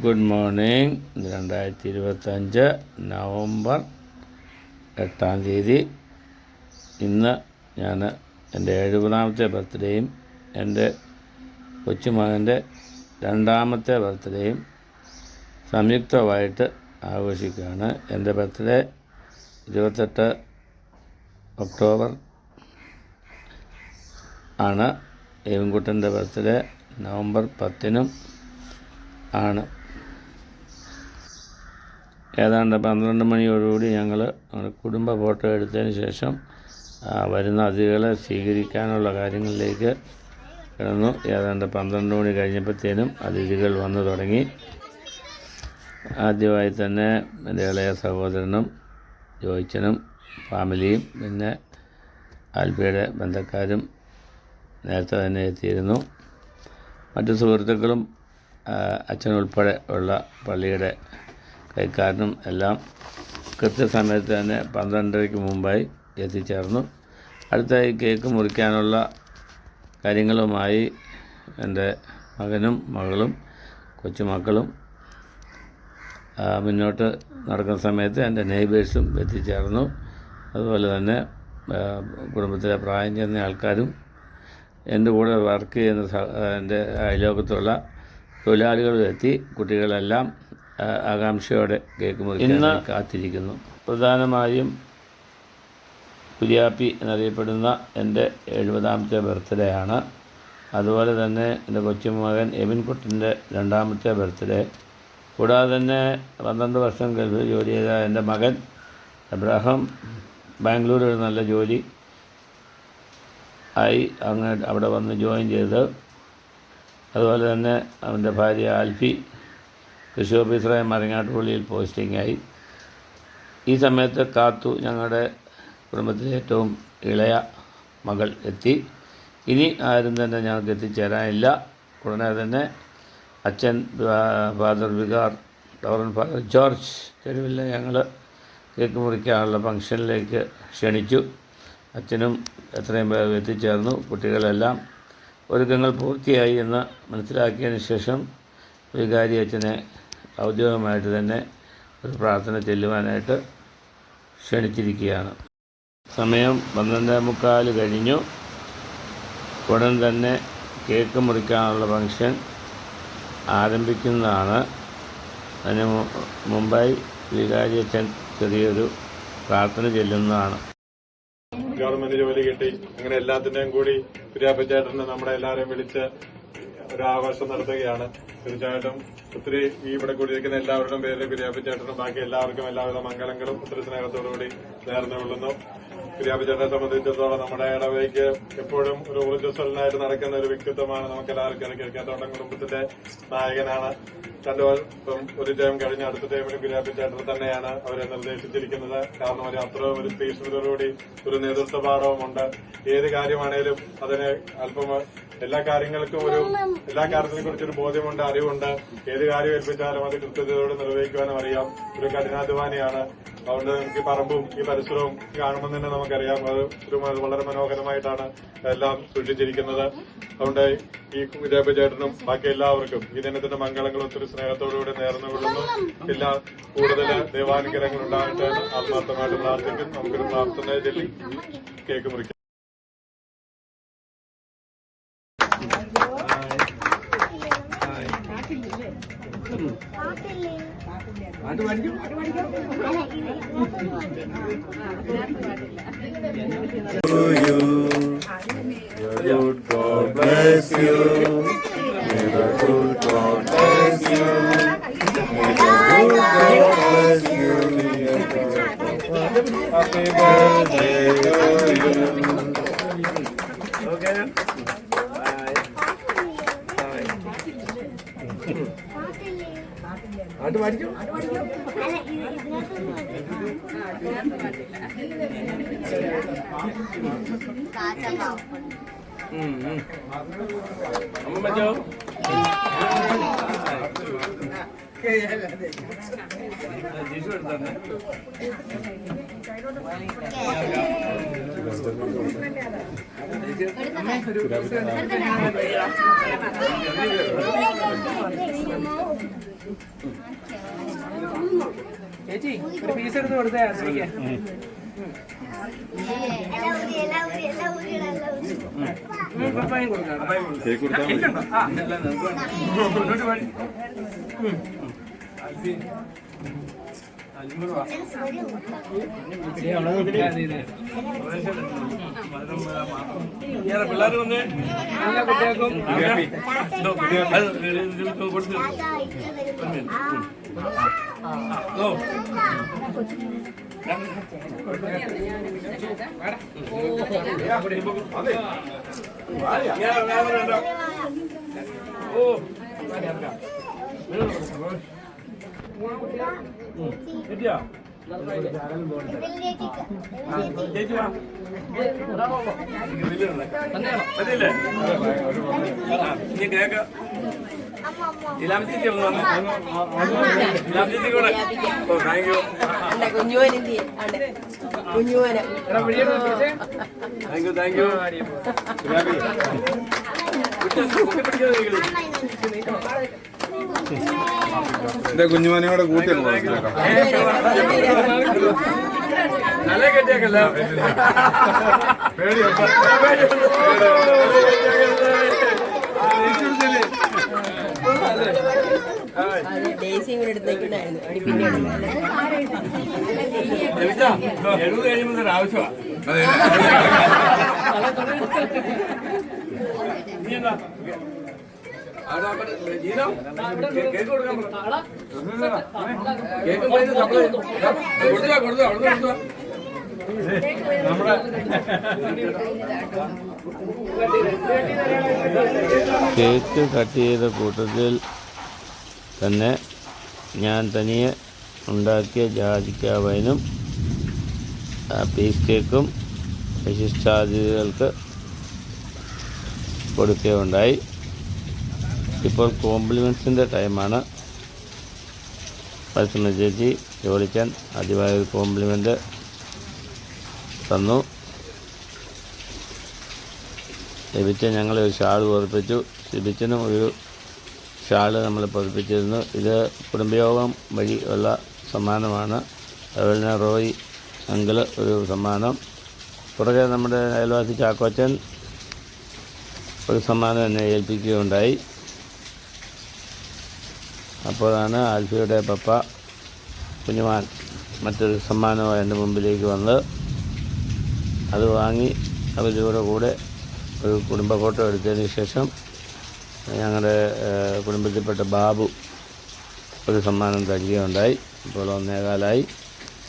Good morning. 2025 November 8-ാം തീയതി. ഇന്ന് ഞാൻ എൻ്റെ 70ാമത്തെ ബർത്ത്ഡേയും എൻ്റെ കൊച്ചുമകൻ്റെ 2ാമത്തെ ബർത്ത്ഡേയും സംയുക്തമായിട്ട് ആഘോഷിക്കുകയാണ്. എൻ്റെ ബർത്ത്ഡേ 28 ഒക്ടോബർ ആണ്. ഏവൻകുട്ടൻ്റെ ബർത്ത്ഡേ നവംബർ 10-നും ആണ്. ഏതാണ്ട് 12 മണിയോടുകൂടി ഞങ്ങൾ കുടുംബ ഫോട്ടോ എടുത്തതിന് ശേഷം വരുന്ന അതിഥികളെ സ്വീകരിക്കാനുള്ള കാര്യങ്ങളിലേക്ക് കിടന്നു. ഏതാണ്ട് 12 മണി കഴിഞ്ഞപ്പോഴത്തേനും അതിഥികൾ വന്നു തുടങ്ങി. ആദ്യമായി തന്നെ എൻ്റെ ഇളയ സഹോദരനും ജോയിച്ചനും ഫാമിലിയും പിന്നെ ആൽബിയുടെ ബന്ധക്കാരും നേരത്തെ തന്നെ എത്തിയിരുന്നു. മറ്റു സുഹൃത്തുക്കളും അച്ഛനുൾപ്പെടെ ഉള്ള പള്ളിയുടെ കൈക്കാരനും എല്ലാം കൃത്യസമയത്ത് തന്നെ 12:30 മുമ്പായി എത്തിച്ചേർന്നു. അടുത്തായി കേക്ക് മുറിക്കാനുള്ള കാര്യങ്ങളുമായി എൻ്റെ മകനും മകളും കൊച്ചുമക്കളും മുന്നോട്ട് നടക്കുന്ന സമയത്ത് എൻ്റെ നെയ്ബേഴ്സും എത്തിച്ചേർന്നു. അതുപോലെ തന്നെ കുടുംബത്തിലെ പ്രായം ചെന്ന ആൾക്കാരും എൻ്റെ കൂടെ വർക്ക് ചെയ്യുന്ന എൻ്റെ അയൽവക്കത്തുള്ള തൊഴിലാളികളും എത്തി. കുട്ടികളെല്ലാം ആകാംക്ഷയോടെ കേക്ക് മുറിക്കാൻ കാത്തിരിക്കുന്നു. പ്രധാനമായും കുര്യാപ്പി എന്നറിയപ്പെടുന്ന എൻ്റെ 70ാമത്തെ ബർത്ത്ഡേ ആണ്. അതുപോലെ തന്നെ എൻ്റെ കൊച്ചുമകൻ എബിൻകുട്ടൻ്റെ 2ാമത്തെ ബർത്ത്ഡേ. കൂടാതെ തന്നെ 12 വർഷം ഗൾഫിൽ ജോലി ചെയ്ത എൻ്റെ മകൻ അബ്രഹാം ബാംഗ്ലൂർ ഒരു നല്ല ജോലി ആയി അവിടെ വന്ന് ജോയിൻ ചെയ്ത്. അതുപോലെ തന്നെ അവൻ്റെ ഭാര്യ ആൽഫി കൃഷി ഓഫീസറായി മരങ്ങാട്ടുപള്ളിയിൽ പോസ്റ്റിംഗായി. ഈ സമയത്ത് കാത്തു ഞങ്ങളുടെ കുടുംബത്തിലെ ഏറ്റവും ഇളയ മകൾ എത്തി. ഇനി ആരും തന്നെ ഞങ്ങൾക്ക് എത്തിച്ചേരാനില്ല. ഉടനെ തന്നെ അച്ഛൻ father vicar Doran father George തെരുവിൽ ഞങ്ങൾ കേക്ക് മുറിക്കാനുള്ള ഫംഗ്ഷനിലേക്ക് ക്ഷണിച്ചു. അച്ഛനും എത്രയും പേർ എത്തിച്ചേർന്നു. കുട്ടികളെല്ലാം ഒരുക്കങ്ങൾ പൂർത്തിയായി എന്ന് മനസ്സിലാക്കിയതിന് ശേഷം വികാരി അച്ഛനെ ഔദ്യോഗികമായിട്ട് തന്നെ ഒരു പ്രാർത്ഥന ചെല്ലുവാനായിട്ട് ക്ഷണിച്ചിരിക്കുകയാണ്. സമയം 12:45 കഴിഞ്ഞു. ഉടൻ തന്നെ കേക്ക് മുറിക്കാനുള്ള ഫംഗ്ഷൻ ആരംഭിക്കുന്നതാണ്. അതിന് മുമ്പായി വികാരി അച്ഛൻ ചെറിയൊരു പ്രാർത്ഥന ചെല്ലുന്നതാണ്. ഗവൺമെന്റ് ജോലി കിട്ടി, അങ്ങനെ എല്ലാത്തിന്റെയും കൂടി കുര്യാപ്പച്ചേട്ടന് നമ്മുടെ എല്ലാവരെയും വിളിച്ച് ഒരു ആഘോഷം നടത്തുകയാണ്. തീർച്ചയായിട്ടും ഒത്തിരി ഈ ഇവിടെ കൂടിയിരിക്കുന്ന എല്ലാവരുടെയും പേരിൽ കുര്യാപ്പച്ചേട്ടനും ബാക്കി എല്ലാവർക്കും എല്ലാവിധ മംഗളങ്ങളും ഒത്തിരി സ്നേഹത്തോടുകൂടി നേർന്നുകൊള്ളുന്നു. കുര്യാപ്പച്ചേട്ടനെ സംബന്ധിച്ചിടത്തോളം നമ്മുടെ ഇടവയ്ക്ക് എപ്പോഴും ഒരു ഊർജ്ജസ്വലനായിട്ട് നടക്കുന്ന ഒരു വ്യക്തിത്വമാണ്. നമുക്ക് എല്ലാവർക്കും കേൾക്കാത്തോളം കുടുംബത്തിന്റെ നായകനാണ്. 2 വർഷം ഒരു ടൈം കഴിഞ്ഞ അടുത്ത ടൈമിലും കുര്യാപ്പച്ചേട്ടൻ തന്നെയാണ് അവരെ നിർദ്ദേശിച്ചിരിക്കുന്നത്. കാരണം ഒരു അത്രയും ഒരു തീഷ്ണതയോടുകൂടി ഒരു നേതൃത്വ പാഠവുമുണ്ട്. ഏത് കാര്യമാണേലും അതിന് അല്പം എല്ലാ കാര്യത്തിനെ കുറിച്ചൊരു ബോധ്യമുണ്ട്, അറിവുണ്ട്. ഏത് കാര്യം ഏൽപ്പിച്ചാലും അത് കൃത്യതയോടെ നിർവഹിക്കുവാനും അറിയാം. ഒരു കഠിനാധ്വാനിയാണ്. അതുകൊണ്ട് നമുക്ക് പറമ്പും ഈ പരിസരവും കാണുമ്പോൾ തന്നെ നമുക്കറിയാം അത് വളരെ മനോഹരമായിട്ടാണ് എല്ലാം സൂക്ഷിച്ചിരിക്കുന്നത്. അതുകൊണ്ട് ഈ കുര്യാപ്പച്ചേട്ടനും ബാക്കി എല്ലാവർക്കും ഈ ദിനത്തിന്റെ മംഗളങ്ങൾ ഒത്തിരി സ്നേഹത്തോടുകൂടി നേർന്നുകൊള്ളുന്നു. എല്ലാ കൂടുതൽ ദൈവാനുഗ്രഹങ്ങൾ ഉണ്ടായിട്ട് ആത്മാർത്ഥമായിട്ട് പ്രാർത്ഥിക്കും. നമുക്കൊരു പ്രാർത്ഥന ചൊല്ലി cake മുറിക്കാം. Good God bless you. May the good God bless you. May the good God bless you. Happy birthday to you. Okay. Bye. പാട്ട് പാടിക്കും. അമ്മ പറ്റോ? ജിഷു എടുത്തന്നെ. ചേച്ചി ഒരു പീസ് എടുത്ത് കൊടുത്തേ അച്ഛനിക്ക്. പപ്പായും കൊടുക്കാം. എനിക്കുണ്ടോ? ആ മുന്നോട്ട് പാടി. പിള്ളേർ വന്ന് എല്ലാ കുട്ടികൾക്കും കൊടുത്തു. കേക്ക് ഇലാമത്തേക്ക് വന്നു. ഇലാമത്തേക്ക് കൂടെ. ഓ thank you. Thank you thank you. എന്റെ കുഞ്ഞുമോനെ കൂടെ കൂട്ടി നല്ല കെട്ടിയാക്കല്ല. ആവശ്യമാണ്. കേക്ക് കൊടുക്കാൻ കൊടുത്തു. കേക്ക് കട്ട് ചെയ്ത കൂട്ടത്തിൽ തന്നെ ഞാൻ തനിയെ ഉണ്ടാക്കിയ ജാതിക്ക വൈനും പീസ് കേക്കും വിശിഷ്ടാതിഥികൾക്ക് കൊടുക്കുകയുണ്ടായി. ഇപ്പോൾ കോംപ്ലിമെൻറ്റ്സിൻ്റെ ടൈമാണ്. പരസ്യമ ചേച്ചി ജോലിക്കാൻ ആദ്യമായ ഒരു കോംപ്ലിമെൻ്റ് തന്നു. ലഭിച്ച ഞങ്ങളെ ഒരു ഷാൾ പതിപ്പിച്ചു. ലഭിച്ചനും ഒരു ഷാൾ നമ്മൾ പതിപ്പിച്ചിരുന്നു. ഇത് കുടുംബയോഗം വഴി ഉള്ള സമ്മാനമാണ്. അതുപോലെ തന്നെ റോയ് അങ്കിള് ഒരു സമ്മാനം. പുറകെ നമ്മുടെ അയൽവാസി ചാക്കോച്ചൻ ഒരു സമ്മാനം എന്നെ ഏൽപ്പിക്കുകയുണ്ടായി. അപ്പോഴാണ് ആൽഫിയുടെ പപ്പ കുഞ്ഞുമാൻ മറ്റൊരു സമ്മാനമായി എൻ്റെ മുമ്പിലേക്ക് വന്ന് അത് വാങ്ങി അവരുടെ കൂടെ ഒരു കുടുംബ ഫോട്ടോ എടുത്തതിന് ശേഷം ഞങ്ങളുടെ കുടുംബത്തിൽപ്പെട്ട ബാബു ഒരു സമ്മാനം തരികയുണ്ടായി. ഇപ്പോൾ 1:15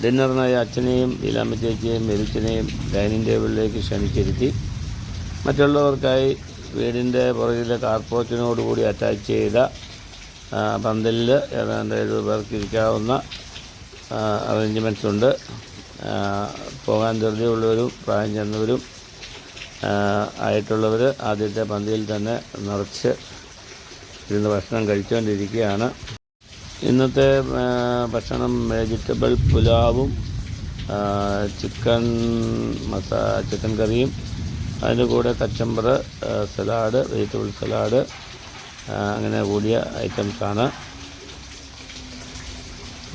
ഡിന്നറിനായി അച്ഛനെയും ലീലാമ്മ ചേച്ചിയെയും മെരിച്ചനെയും ഡൈനിങ് ടേബിളിലേക്ക് ക്ഷണിച്ചിരുത്തി. മറ്റുള്ളവർക്കായി വീടിൻ്റെ പുറകിലെ കാർപോർട്ടിനോടുകൂടി അറ്റാച്ച് ചെയ്ത പന്തലിൽ ഏതാണ്ട് 70 പേർക്ക് ഇരിക്കാവുന്ന അറേഞ്ച്മെൻറ്റ്സ് ഉണ്ട്. പോകാൻ ധൃതിയുള്ളവരും പ്രായം ചെന്നവരും ആയിട്ടുള്ളവർ ആദ്യത്തെ പന്തിയിൽ തന്നെ നിറച്ച് ഇരുന്ന് ഭക്ഷണം കഴിച്ചുകൊണ്ടിരിക്കുകയാണ്. ഇന്നത്തെ ഭക്ഷണം വെജിറ്റബിൾ പുലാവും ചിക്കൻ കറിയും അതിൻ്റെ കൂടെ കച്ചമ്പർ സലാഡ് വെജിറ്റബിൾ സലാഡ് അങ്ങനെ കൂടിയ ഐറ്റംസാണ്.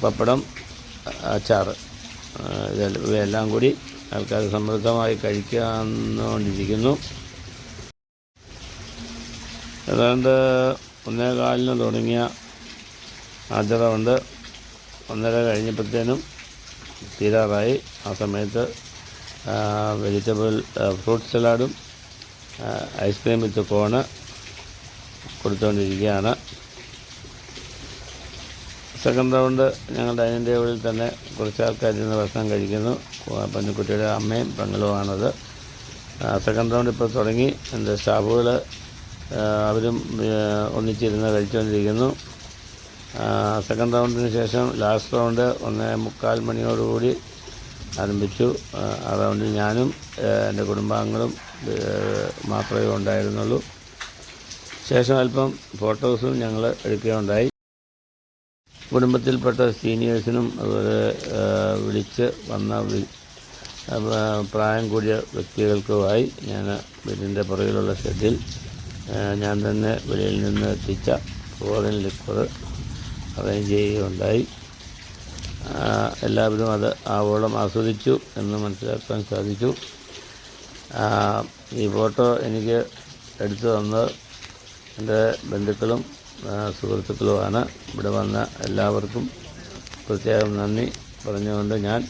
പപ്പടം അച്ചാർ ഇവയെല്ലാം കൂടി ആൾക്കാർ സമൃദ്ധമായി കഴിക്കാന്നുകൊണ്ടിരിക്കുന്നു. ഏതാണ്ട് 1:15 തുടങ്ങിയ ആദ്യ റൗണ്ട് 1:30 കഴിഞ്ഞപ്പോഴത്തേനും തീരാറായി. ആ സമയത്ത് വെജിറ്റബിൾ ഫ്രൂട്ട് സലാഡും ഐസ്ക്രീം വിത്ത് കോണ് കൊടുത്തുകൊണ്ടിരിക്കുകയാണ്. സെക്കൻഡ് റൗണ്ട് ഞങ്ങൾ ഡൈനിങ് ടേബിളിൽ തന്നെ കുറച്ച് ആൾക്കാർ ഇരുന്ന് ഭക്ഷണം കഴിക്കുന്നു. പെൺകുട്ടിയുടെ അമ്മയും പെങ്ങളുമാണത്. സെക്കൻഡ് റൗണ്ട് ഇപ്പോൾ തുടങ്ങി. എൻ്റെ സ്റ്റാഫുകൾ അവരും ഒന്നിച്ചിരുന്ന് കഴിച്ചുകൊണ്ടിരിക്കുന്നു. സെക്കൻഡ് റൗണ്ടിന് ശേഷം ലാസ്റ്റ് റൗണ്ട് 1:45 മണിയോടുകൂടി ആരംഭിച്ചു. ആ റൗണ്ടിൽ ഞാനും എൻ്റെ കുടുംബാംഗങ്ങളും മാത്രമേ ഉണ്ടായിരുന്നുള്ളൂ. ശേഷം അല്പം ഫോട്ടോസും ഞങ്ങൾ എടുക്കുകയുണ്ടായി. കുടുംബത്തിൽപ്പെട്ട സീനിയേഴ്സിനും അതുപോലെ വിളിച്ച് വന്ന പ്രായം കൂടിയ വ്യക്തികൾക്കുമായി ഞാൻ വീടിൻ്റെ പുറകിലുള്ള ഷെഡിൽ ഞാൻ തന്നെ വെളിയിൽ നിന്ന് എത്തിച്ച ഫോറിൻ ലിക്വർ അറേഞ്ച് ചെയ്യുകയുണ്ടായി. എല്ലാവരും അത് ആവോളം ആസ്വദിച്ചു എന്ന് മനസ്സിലാക്കാൻ സാധിച്ചു. ഈ ഫോട്ടോ എനിക്ക് എടുത്തു തന്നത് എൻ്റെ ബന്ധുക്കളും സുഹൃത്തുക്കളുമാണ്. ഇവിടെ വന്ന എല്ലാവർക്കും പ്രത്യേകം നന്ദി പറഞ്ഞുകൊണ്ട് ഞാൻ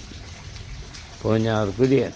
പൂഞ്ഞാർ കുര്യൻ.